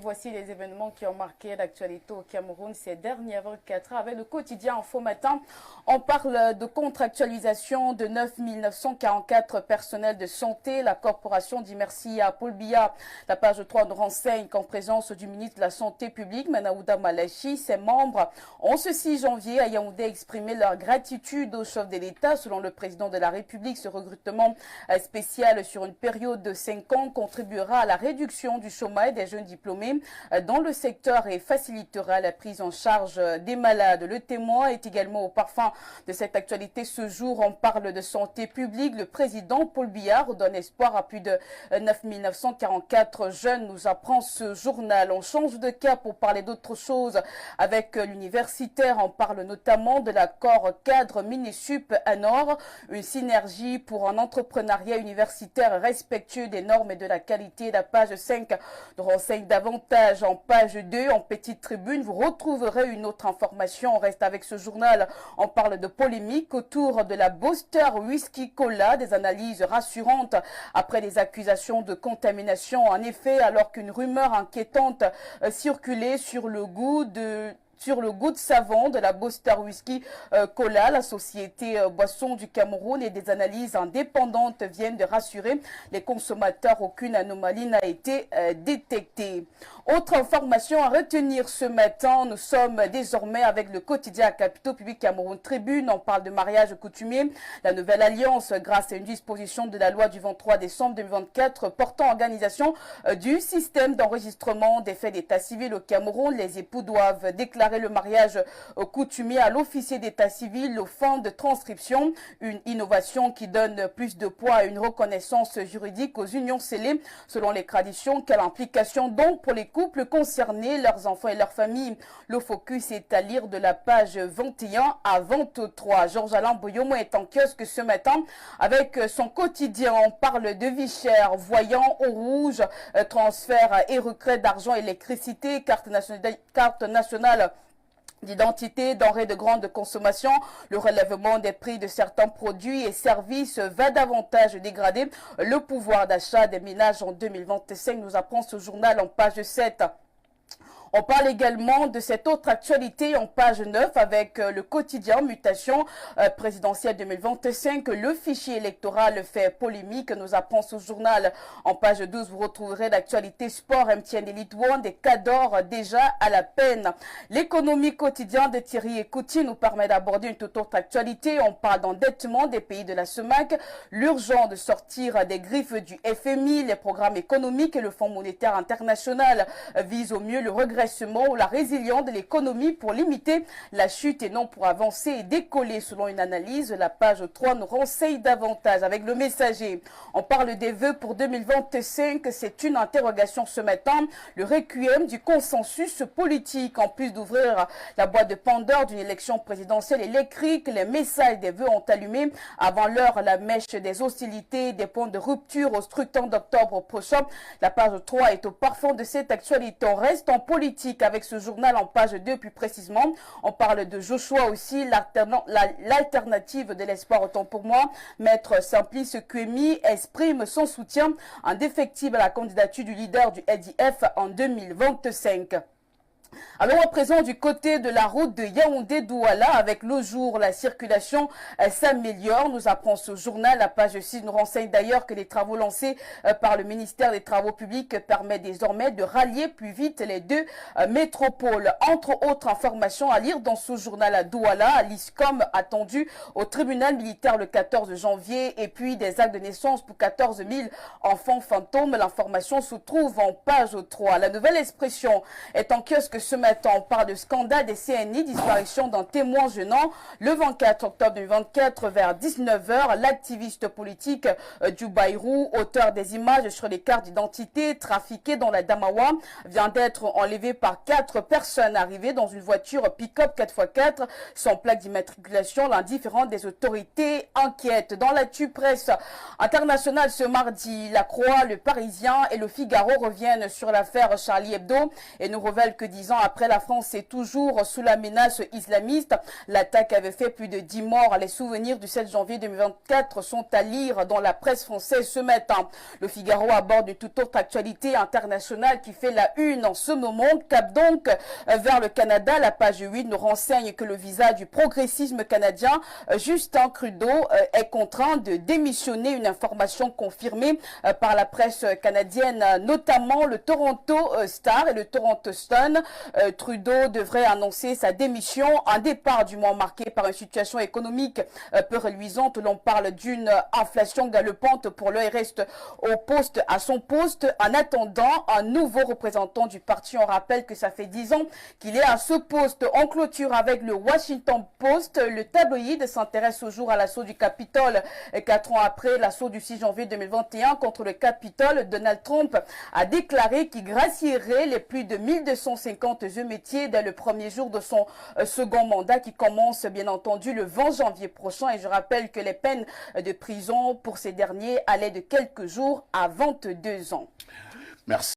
Voici les événements qui ont marqué l'actualité au Cameroun ces dernières 24 heures. Avec le quotidien Info Matin, on parle de contractualisation de 9 944 personnels de santé. La corporation dit merci à Paul Biya. La page 3 nous renseigne qu'en présence du ministre de la Santé publique, Manaouda Malachi, ses membres ont ce 6 janvier à Yaoundé exprimé leur gratitude au chef de l'État. Selon le président de la République, ce recrutement spécial sur une période de 5 ans contribuera à la réduction du chômage des jeunes diplômés dans le secteur et facilitera la prise en charge des malades. Le témoin est également au parfum de cette actualité. Ce jour, on parle de santé publique. Le président Paul Biya donne espoir à plus de 9 944 jeunes, nous apprend ce journal. On change de cap pour parler d'autre chose avec l'universitaire. On parle notamment de l'accord cadre Minisup à Nord, une synergie pour un entrepreneuriat universitaire respectueux des normes et de la qualité. La page 5 nous renseigne davantage. En page 2, en petite tribune, vous retrouverez une autre information. On reste avec ce journal. On parle de polémique autour de la Boster Whisky Cola, des analyses rassurantes après les accusations de contamination. En effet, alors qu'une rumeur inquiétante circulait sur le goût de savon de la Boster Whisky Cola, la société boisson du Cameroun, et des analyses indépendantes viennent de rassurer les consommateurs. Aucune anomalie n'a été détectée. Autre information à retenir ce matin, nous sommes désormais avec le quotidien Capitaux Public Cameroun Tribune. On parle de mariage coutumier. La nouvelle alliance, grâce à une disposition de la loi du 23 décembre 2024 portant organisation du système d'enregistrement des faits d'état civil au Cameroun, les époux doivent déclarer le mariage coutumier à l'officier d'état civil aux fins de transcription, une innovation qui donne plus de poids à une reconnaissance juridique aux unions scellées selon les traditions. Quelle implication donc pour les couples concernés, leurs enfants et leurs familles? Le focus est à lire de la page 21 à 23. Georges-Alain Boyomo est en kiosque ce matin avec son quotidien. On parle de vie chère, voyant au rouge, transfert et retrait d'argent, électricité, carte nationale d'identité, denrées de grande consommation. Le relèvement des prix de certains produits et services va davantage dégrader le pouvoir d'achat des ménages en 2025, nous apprend ce journal en page 7. On parle également de cette autre actualité en page 9 avec le quotidien mutation présidentielle 2025. Le fichier électoral fait polémique, nous apprend ce journal. En page 12, vous retrouverez l'actualité sport. MTN Elite One, des cadors déjà à la peine. L'économie quotidienne de Thierry Ekouti nous permet d'aborder une toute autre actualité. On parle d'endettement des pays de la CEMAC, l'urgence de sortir des griffes du FMI, les programmes économiques et le Fonds monétaire international visent au mieux le regret ou la résilience de l'économie pour limiter la chute et non pour avancer et décoller. Selon une analyse, la page 3 nous renseigne davantage avec le messager. On parle des vœux pour 2025. C'est une interrogation ce matin. Le requiem du consensus politique. En plus d'ouvrir la boîte de Pandore d'une élection présidentielle électrique, les messages des vœux ont allumé avant l'heure la mèche des hostilités, des points de rupture au scrutin d'octobre prochain. La page 3 est au parfum de cette actualité. On reste en politique avec ce journal en page 2 plus précisément. On parle de Joshua aussi, l'alternative de l'espoir autant pour moi. Maître Simplice Kwemi exprime son soutien indéfectible à la candidature du leader du LDF en 2025. Alors à présent du côté de la route de Yaoundé-Douala, avec le jour, la circulation s'améliore. Nous apprend ce journal. La page 6 nous renseigne d'ailleurs que les travaux lancés par le ministère des Travaux publics permettent désormais de rallier plus vite les deux métropoles. Entre autres informations à lire dans ce journal à Douala, l'ISCOM attendu au tribunal militaire le 14 janvier et puis des actes de naissance pour 14 000 enfants fantômes. L'information se trouve en page 3. La nouvelle expression est en kiosque ce matin. On parle de scandale des CNI, disparition d'un témoin gênant. Le 24 octobre 2024 vers 19 h, l'activiste politique du Bayrou, auteur des images sur les cartes d'identité trafiquées dans la Damawa, vient d'être enlevé par 4 personnes arrivées dans une voiture pick-up 4x4 sans plaque d'immatriculation. L'indifférence des autorités inquiète. Dans l'actu presse internationale ce mardi, La Croix, Le Parisien et Le Figaro reviennent sur l'affaire Charlie Hebdo et nous révèlent que 10 10 ans après, la France est toujours sous la menace islamiste. L'attaque avait fait plus de 10 morts. Les souvenirs du 7 janvier 2024 sont à lire dans la presse française ce matin. Le Figaro aborde une toute autre actualité internationale qui fait la une en ce moment. Cap donc vers le Canada. La page 8 nous renseigne que le visage du progressisme canadien, Justin Trudeau, est contraint de démissionner. Une information confirmée par la presse canadienne, notamment le Toronto Star et le Toronto Sun. Trudeau devrait annoncer sa démission, un départ du mois marqué par une situation économique peu reluisante. L'on parle d'une inflation galopante. Pour l'heure, il reste au poste, à son poste, en attendant un nouveau représentant du parti. On rappelle que ça fait 10 ans qu'il est à ce poste. En clôture avec le Washington Post, le tabloïd s'intéresse toujours à l'assaut du Capitole. 4 ans après l'assaut du 6 janvier 2021 contre le Capitole, Donald Trump a déclaré qu'il gracierait les plus de 1250 jeunes métiers dès le premier jour de son second mandat qui commence bien entendu le 20 janvier prochain. Et je rappelle que les peines de prison pour ces derniers allaient de quelques jours à 22 ans. Merci.